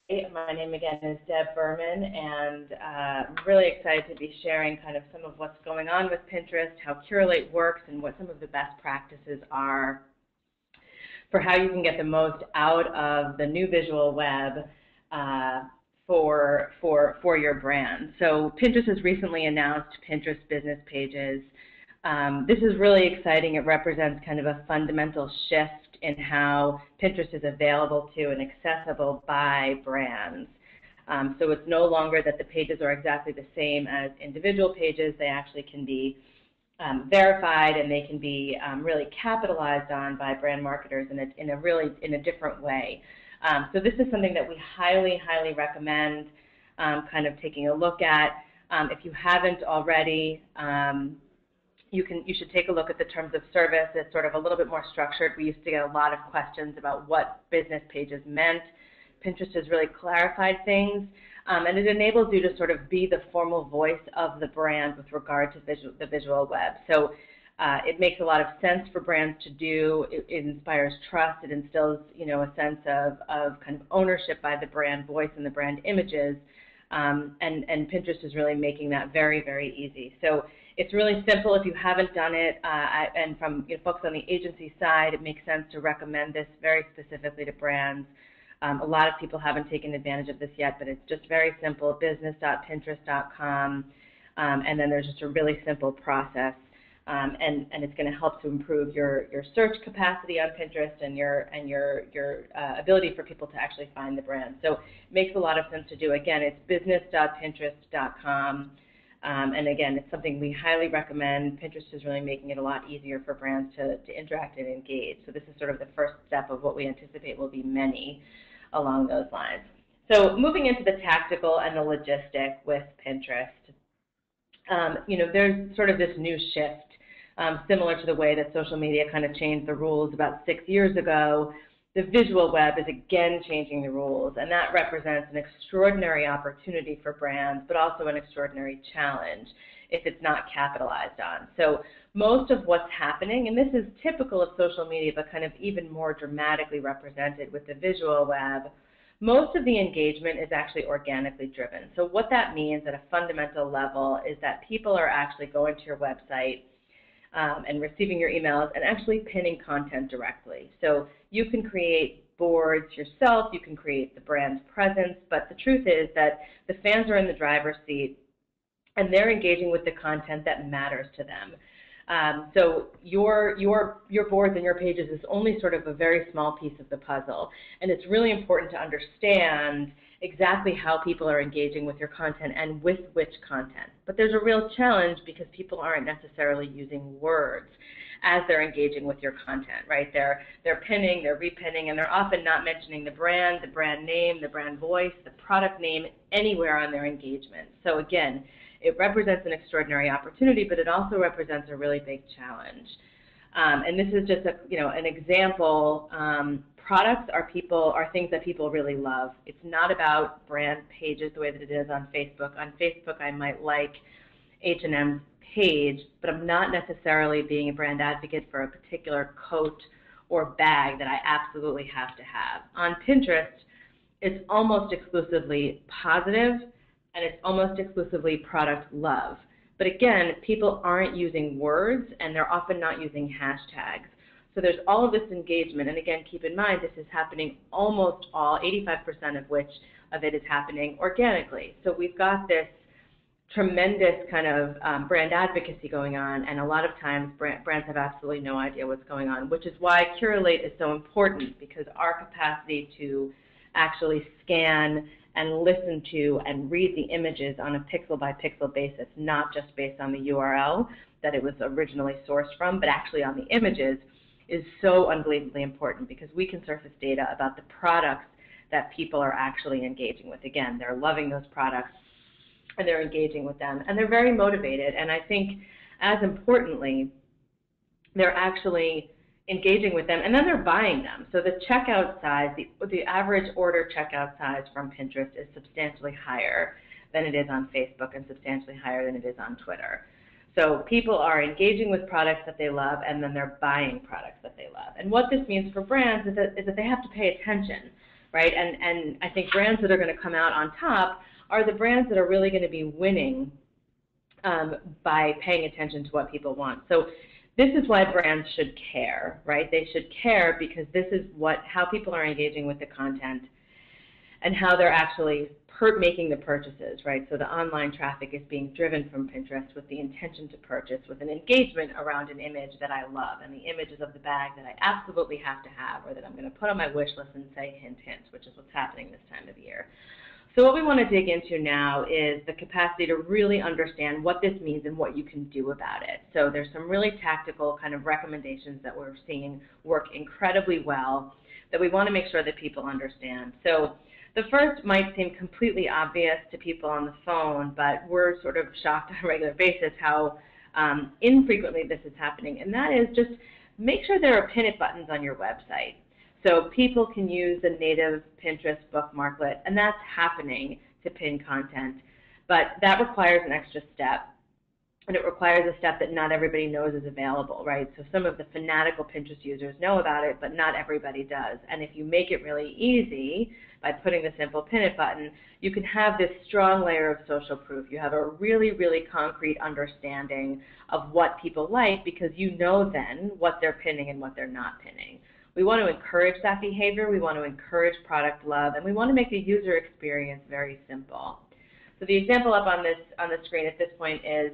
My name again is Deb Berman, and I'm really excited to be sharing kind of some of what's going on with Pinterest, how Curalate works, and what some of the best practices are for how you can get the most out of the new visual web uh, for your brand. So Pinterest has recently announced Pinterest business pages. This is really exciting. It represents kind of a fundamental shift in how Pinterest is available to and accessible by brands. So it's no longer that the pages are exactly the same as individual pages. They actually can be verified, and they can be really capitalized on by brand marketers in a different way. So this is something that we highly recommend kind of taking a look at. If you haven't already, you should take a look at the terms of service. It's sort of a little bit more structured. We used to get a lot of questions about what business pages meant. Pinterest has really clarified things, and it enables you to sort of be the formal voice of the brand with regard to the visual web. So it makes a lot of sense for brands to do. It inspires trust. It instills, a sense of kind of ownership by the brand voice and the brand images. And Pinterest is really making that very easy. So it's really simple if you haven't done it, and from folks on the agency side, it makes sense to recommend this very specifically to brands. A lot of people haven't taken advantage of this yet, but it's just very simple, business.pinterest.com, and then there's just a really simple process, and it's going to help to improve your search capacity on Pinterest and your ability for people to actually find the brand. So it makes a lot of sense to do. Again, it's business.pinterest.com. And again, it's something we highly recommend. Pinterest is really making it a lot easier for brands to interact and engage. So this is sort of the first step of what we anticipate will be many along those lines. So moving into the tactical and the logistic with Pinterest, there's sort of this new shift, similar to the way that social media kind of changed the rules about 6 years ago. The visual web is again changing the rules, and that represents an extraordinary opportunity for brands, but also an extraordinary challenge if it's not capitalized on. So most of what's happening, and this is typical of social media, but kind of even more dramatically represented with the visual web, most of the engagement is actually organically driven. So what that means at a fundamental level is that people are actually going to your website and receiving your emails and actually pinning content directly. So you can create boards yourself, you can create the brand's presence, but the truth is that the fans are in the driver's seat and they're engaging with the content that matters to them. So your boards and your pages is only sort of a very small piece of the puzzle, and it's really important to understand exactly how people are engaging with your content and with which content. But there's a real challenge because people aren't necessarily using words as they're engaging with your content, right? They're pinning, they're repinning, and they're often not mentioning the brand name, the brand voice, the product name anywhere on their engagement. So again, it represents an extraordinary opportunity, but it also represents a really big challenge. And this is just an example. Products are things that people really love. It's not about brand pages the way that it is on Facebook. On Facebook, I might like H&M's page, but I'm not necessarily being a brand advocate for a particular coat or bag that I absolutely have to have. On Pinterest, it's almost exclusively positive, and it's almost exclusively product love. But again, people aren't using words, and they're often not using hashtags. So there's all of this engagement, and again, keep in mind, this is happening almost all, 85% of it is happening organically. So we've got this tremendous kind of brand advocacy going on, and a lot of times brands have absolutely no idea what's going on, which is why Curalate is so important, because our capacity to actually scan and listen to and read the images on a pixel-by-pixel basis, not just based on the URL that it was originally sourced from, but actually on the images, is so unbelievably important, because we can surface data about the products that people are actually engaging with. Again, they're loving those products, and they're engaging with them, and they're very motivated. And I think, as importantly, they're actually engaging with them, and then they're buying them. So the checkout size, the average order checkout size from Pinterest is substantially higher than it is on Facebook and substantially higher than it is on Twitter. So people are engaging with products that they love, and then they're buying products that they love. And what this means for brands is that they have to pay attention, right? And I think brands that are going to come out on top are the brands that are really going to be winning by paying attention to what people want. So this is why brands should care, right? They should care because this is how people are engaging with the content and how they're actually making the purchases, right? So the online traffic is being driven from Pinterest with the intention to purchase, with an engagement around an image that I love, and the images of the bag that I absolutely have to have, or that I'm going to put on my wish list and say hint, hint, which is what's happening this time of year. So what we want to dig into now is the capacity to really understand what this means and what you can do about it. So there's some really tactical kind of recommendations that we're seeing work incredibly well that we want to make sure that people understand. So the first might seem completely obvious to people on the phone, but we're sort of shocked on a regular basis how infrequently this is happening, and that is just make sure there are pin it buttons on your website. So people can use the native Pinterest bookmarklet, and that's happening to pin content, but that requires an extra step. And it requires a step that not everybody knows is available, right? So some of the fanatical Pinterest users know about it, but not everybody does. And if you make it really easy by putting the simple pin it button, you can have this strong layer of social proof. You have a really, really concrete understanding of what people like because you know then what they're pinning and what they're not pinning. We want to encourage that behavior. We want to encourage product love, and we want to make the user experience very simple. So the example up on the screen at this point is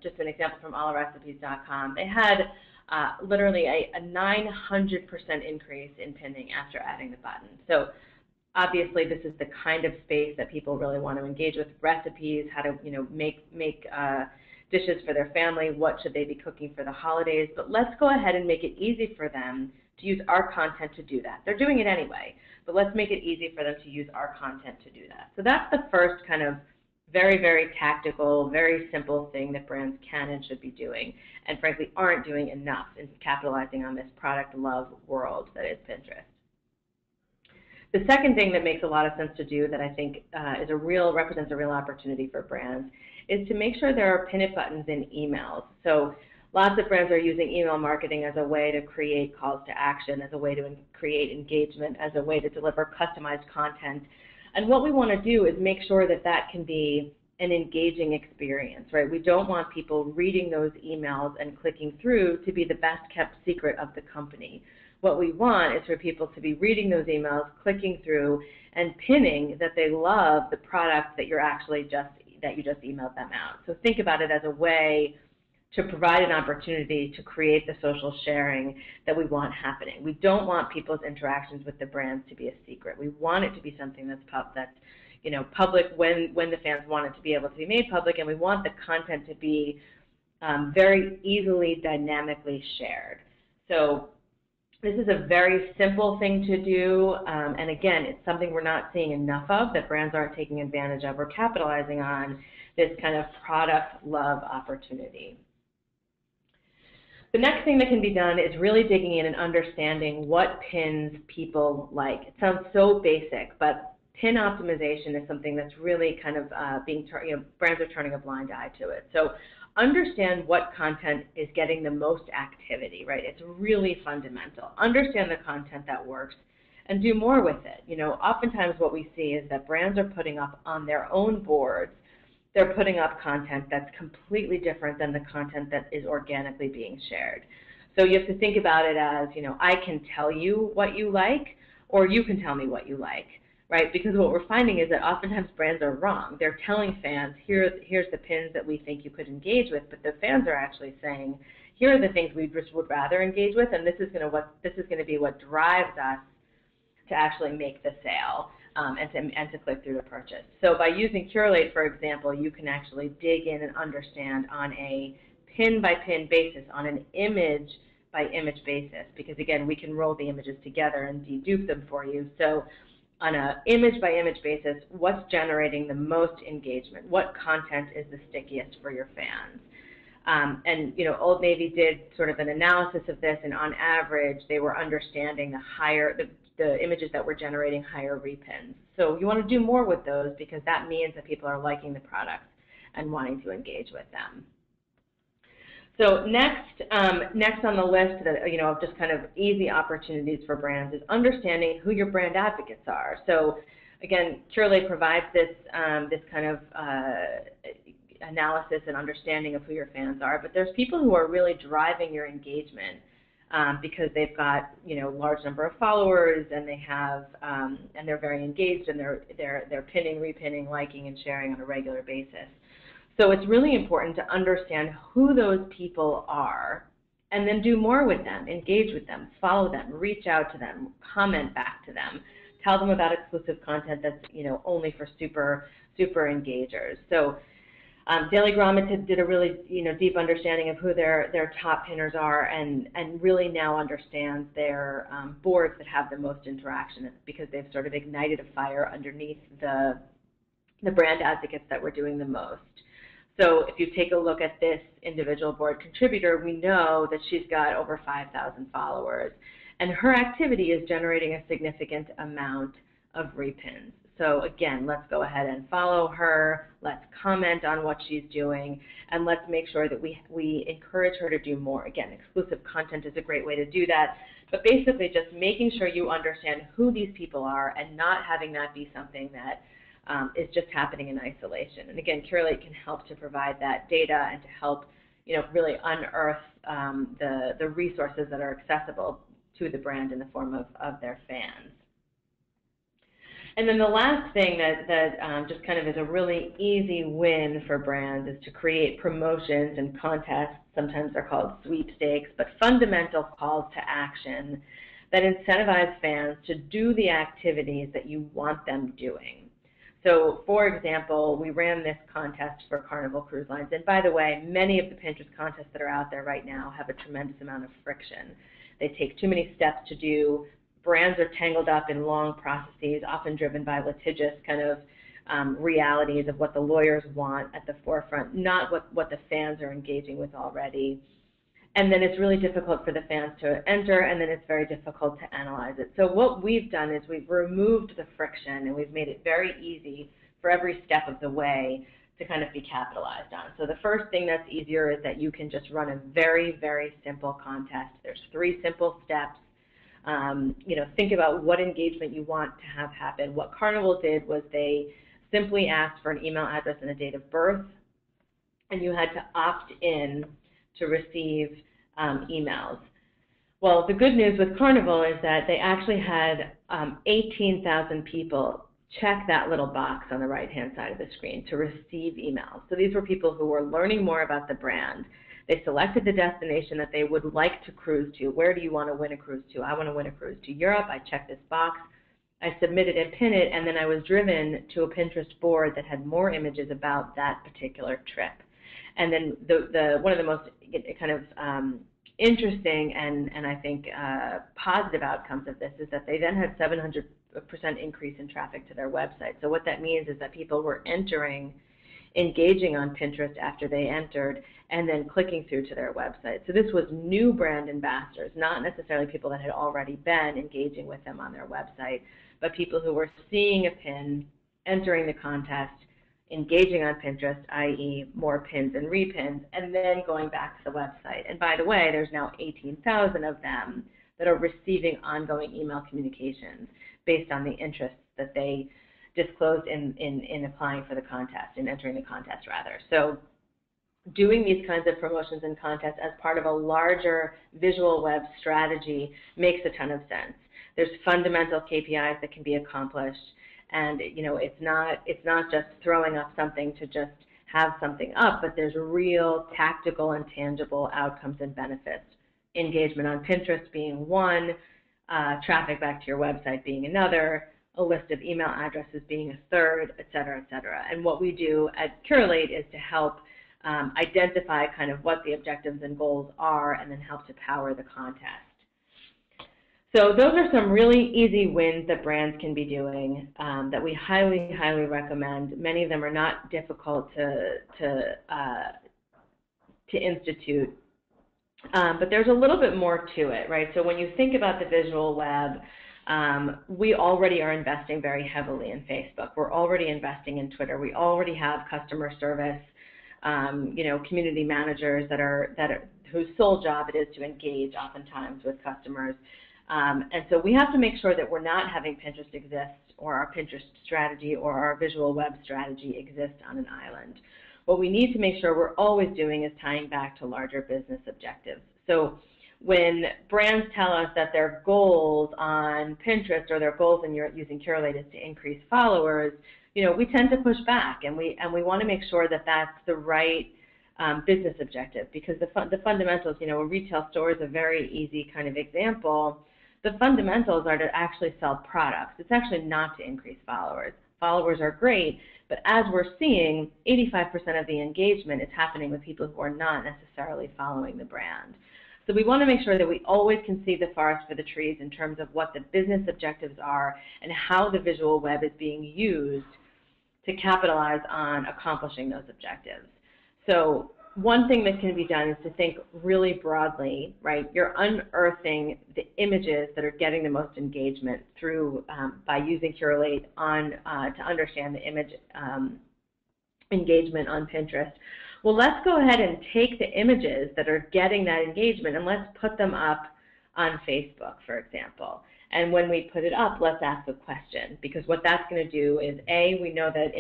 just an example from allrecipes.com. They had literally a 900% increase in pinning after adding the button. So obviously this is the kind of space that people really want to engage with: recipes, how to make dishes for their family, what should they be cooking for the holidays. But let's go ahead and make it easy for them to use our content to do that. They're doing it anyway, but let's make it easy for them to use our content to do that. So that's the first kind of very, very tactical, very simple thing that brands can and should be doing, and frankly aren't doing enough in capitalizing on this product love world that is Pinterest. The second thing that makes a lot of sense to do that I think represents a real opportunity for brands is to make sure there are pin it buttons in emails. So lots of brands are using email marketing as a way to create calls to action, as a way to create engagement, as a way to deliver customized content. And what we want to do is make sure that that can be an engaging experience, right? We don't want people reading those emails and clicking through to be the best kept secret of the company. What we want is for people to be reading those emails, clicking through, and pinning that they love the product that you just emailed them out. So think about it as a way to provide an opportunity to create the social sharing that we want happening. We don't want people's interactions with the brands to be a secret. We want it to be something that's public when the fans want it to be able to be made public, and we want the content to be very easily, dynamically shared. So this is a very simple thing to do, and again, it's something we're not seeing enough of, that brands aren't taking advantage of or capitalizing on this kind of product love opportunity. The next thing that can be done is really digging in and understanding what pins people like. It sounds so basic, but pin optimization is something that's really kind of brands are turning a blind eye to it. So understand what content is getting the most activity, right? It's really fundamental. Understand the content that works and do more with it. Oftentimes what we see is that brands are putting up on their own boards, they're putting up content that's completely different than the content that is organically being shared. So you have to think about it as, I can tell you what you like, or you can tell me what you like, right? Because what we're finding is that oftentimes brands are wrong. They're telling fans, here's the pins that we think you could engage with, but the fans are actually saying, here are the things we just would rather engage with, and this is going to be what drives us to actually make the sale. And to click through to purchase. So by using Curalate, for example, you can actually dig in and understand on a pin-by-pin basis, on an image-by-image basis, because again, we can roll the images together and dedupe them for you. So on an image-by-image basis, what's generating the most engagement? What content is the stickiest for your fans? And Old Navy did sort of an analysis of this, and on average, they were understanding the images that were generating higher repins. So you want to do more with those because that means that people are liking the products and wanting to engage with them. So next on the list, of just kind of easy opportunities for brands is understanding who your brand advocates are. So again, Curalate provides this kind of analysis and understanding of who your fans are, but there's people who are really driving your engagement because they've got large number of followers, and they have and they're very engaged, and they're pinning, repinning, liking, and sharing on a regular basis. So it's really important to understand who those people are, and then do more with them, engage with them, follow them, reach out to them, comment back to them, tell them about exclusive content that's only for super engagers. So Daily Grommet did a really deep understanding of who their top pinners are, and really now understands their boards that have the most interaction, because they've sort of ignited a fire underneath the brand advocates that were doing the most. So if you take a look at this individual board contributor, we know that she's got over 5,000 followers, and her activity is generating a significant amount of repins. So again, let's go ahead and follow her, let's comment on what she's doing, and let's make sure that we encourage her to do more. Again, exclusive content is a great way to do that, but basically just making sure you understand who these people are and not having that be something that is just happening in isolation. And again, Curalate can help to provide that data and to help really unearth the resources that are accessible to the brand in the form of their fans. And then the last thing that just kind of is a really easy win for brands is to create promotions and contests. Sometimes they're called sweepstakes, but fundamental calls to action that incentivize fans to do the activities that you want them doing. So, for example, we ran this contest for Carnival Cruise Lines. And by the way, many of the Pinterest contests that are out there right now have a tremendous amount of friction. They take too many steps to do. Brands are tangled up in long processes, often driven by litigious kind of realities of what the lawyers want at the forefront, not what the fans are engaging with already. And then it's really difficult for the fans to enter, and then it's very difficult to analyze it. So what we've done is we've removed the friction, and we've made it very easy for every step of the way to kind of be capitalized on. So the first thing that's easier is that you can just run a very, very simple contest. There's 3 simple steps. Think about what engagement you want to have happen. What Carnival did was they simply asked for an email address and a date of birth, and you had to opt in to receive emails. Well, the good news with Carnival is that they actually had 18,000 people check that little box on the right-hand side of the screen to receive emails. So these were people who were learning more about the brand. They selected the destination that they would like to cruise to. Where do you want to win a cruise to? I want to win a cruise to Europe. I checked this box. I submitted and pinned it, and then I was driven to a Pinterest board that had more images about that particular trip. And then one of the most kind of interesting and I think positive outcomes of this is that they then had 700% increase in traffic to their website. So what that means is that people were engaging on Pinterest after they entered, and then clicking through to their website. So this was new brand ambassadors, not necessarily people that had already been engaging with them on their website, but people who were seeing a pin, entering the contest, engaging on Pinterest, i.e. more pins and repins, and then going back to the website. And by the way, there's now 18,000 of them that are receiving ongoing email communications based on the interests that they disclosed in applying for the contest, in entering the contest rather. So doing these kinds of promotions and contests as part of a larger visual web strategy makes a ton of sense. There's fundamental KPIs that can be accomplished, and it's not just throwing up something to just have something up, but there's real tactical and tangible outcomes and benefits. Engagement on Pinterest being one, traffic back to your website being another, a list of email addresses being a third, et cetera, et cetera. And what we do at Curalate is to help identify kind of what the objectives and goals are, and then help to power the contest. So those are some really easy wins that brands can be doing that we highly, highly recommend. Many of them are not difficult to institute, but there's a little bit more to it, right? So when you think about the visual web, we already are investing very heavily in Facebook. We're already investing in Twitter. We already have customer service community managers whose sole job it is to engage oftentimes with customers. And so we have to make sure that we're not having Pinterest exist, or our Pinterest strategy or our visual web strategy exist on an island. What we need to make sure we're always doing is tying back to larger business objectives. So when brands tell us that their goals on Pinterest or their goals in using Curalate is to increase followers, we tend to push back, and we want to make sure that that's the right business objective, because the fundamentals, a retail store is a very easy kind of example. The fundamentals are to actually sell products. It's actually not to increase followers. Followers are great, but as we're seeing, 85% of the engagement is happening with people who are not necessarily following the brand. So we want to make sure that we always can see the forest for the trees in terms of what the business objectives are and how the visual web is being used to capitalize on accomplishing those objectives. So one thing that can be done is to think really broadly, right? You're unearthing the images that are getting the most engagement through by using Curalate to understand the image engagement on Pinterest. Well, let's go ahead and take the images that are getting that engagement and let's put them up on Facebook, for example. And when we put it up, let's ask a question, because what that's going to do is, A, we know that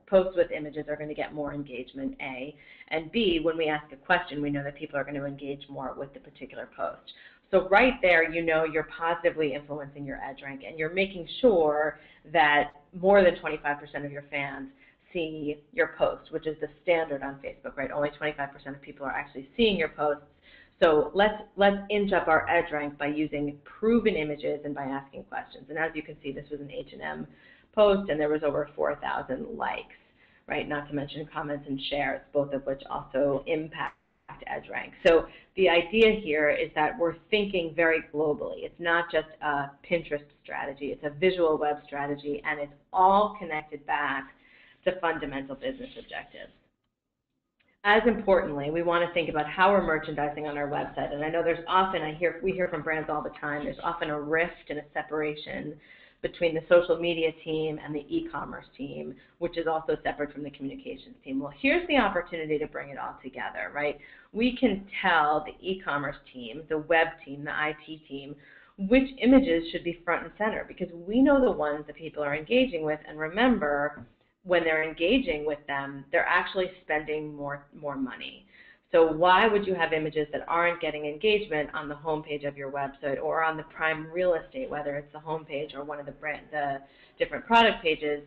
posts with images are going to get more engagement, A, and B, when we ask a question, we know that people are going to engage more with the particular post. So right there, you're positively influencing your edge rank, and you're making sure that more than 25% of your fans see your post, which is the standard on Facebook, right? Only 25% of people are actually seeing your posts. So let's inch up our edge rank by using proven images and by asking questions. And as you can see, this was an H&M post, and there was over 4,000 likes, right? Not to mention comments and shares, both of which also impact edge rank. So the idea here is that we're thinking very globally. It's not just a Pinterest strategy. It's a visual web strategy, and it's all connected back to fundamental business objectives. As importantly, we want to think about how we're merchandising on our website. And I know there's often, we hear from brands all the time, there's often a rift and a separation between the social media team and the e-commerce team, which is also separate from the communications team. Well, here's the opportunity to bring it all together, right? We can tell the e-commerce team, the web team, the IT team, which images should be front and center, because we know the ones that people are engaging with, and remember, when they're engaging with them, they're actually spending more money. So why would you have images that aren't getting engagement on the homepage of your website or on the prime real estate, whether it's the homepage or one of the different product pages?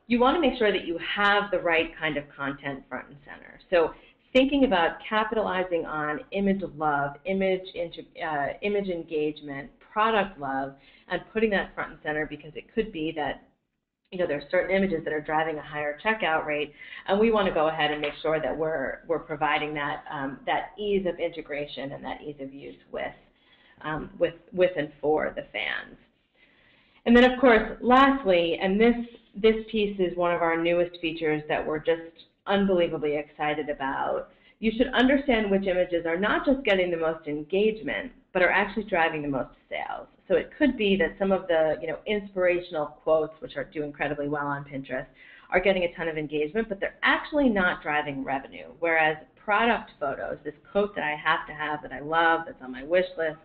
You want to make sure that you have the right kind of content front and center. So thinking about capitalizing on image love, image engagement, product love, and putting that front and center, because it could be that there's certain images that are driving a higher checkout rate, and we want to go ahead and make sure that we're providing that ease of integration and that ease of use with and for the fans. And then, of course, lastly, and this piece is one of our newest features that we're just unbelievably excited about. You should understand which images are not just getting the most engagement, but are actually driving the most sales. So it could be that some of the inspirational quotes, which do incredibly well on Pinterest, are getting a ton of engagement, but they're actually not driving revenue. Whereas product photos, this coat that I have to have, that I love, that's on my wish list,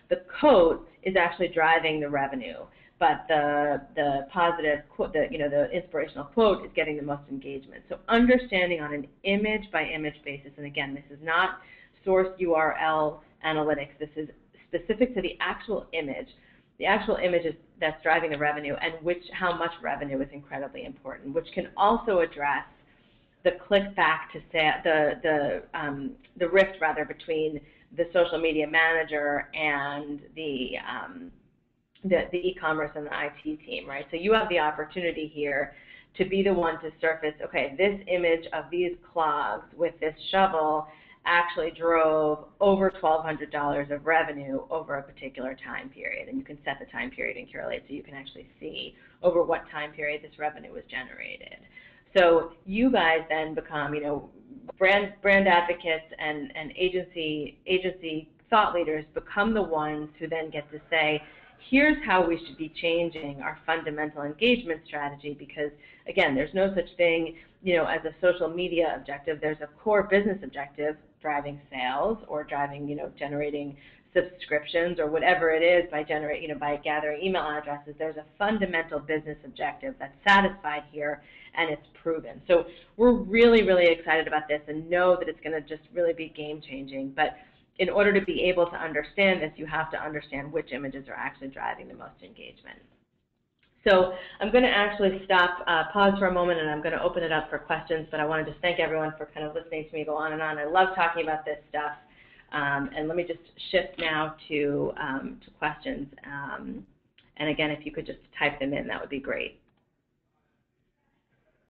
the coat is actually driving the revenue, but the positive quote, the inspirational quote is getting the most engagement. So understanding on an image by image basis, and again, this is not source URL analytics. This is specific to the actual image. The actual image that's driving the revenue, and how much revenue is incredibly important, which can also address the click back to say the rift rather between the social media manager and the e-commerce and the IT team, right? So you have the opportunity here to be the one to surface, okay, this image of these clogs with this shovel actually drove over $1,200 of revenue over a particular time period. And you can set the time period in Curalate so you can actually see over what time period this revenue was generated. So you guys then become, brand advocates and agency thought leaders become the ones who then get to say, here's how we should be changing our fundamental engagement strategy, because, again, there's no such thing, as a social media objective. There's a core business objective, driving sales or driving, generating subscriptions or whatever it is by by gathering email addresses. There's a fundamental business objective that's satisfied here, and it's proven. So we're really, really excited about this and know that it's going to just really be game-changing. But in order to be able to understand this, you have to understand which images are actually driving the most engagement. So I'm going to actually stop, pause for a moment, and I'm going to open it up for questions. But I want to just thank everyone for kind of listening to me go on and on. I love talking about this stuff. And let me just shift now to questions. And again, if you could just type them in, that would be great.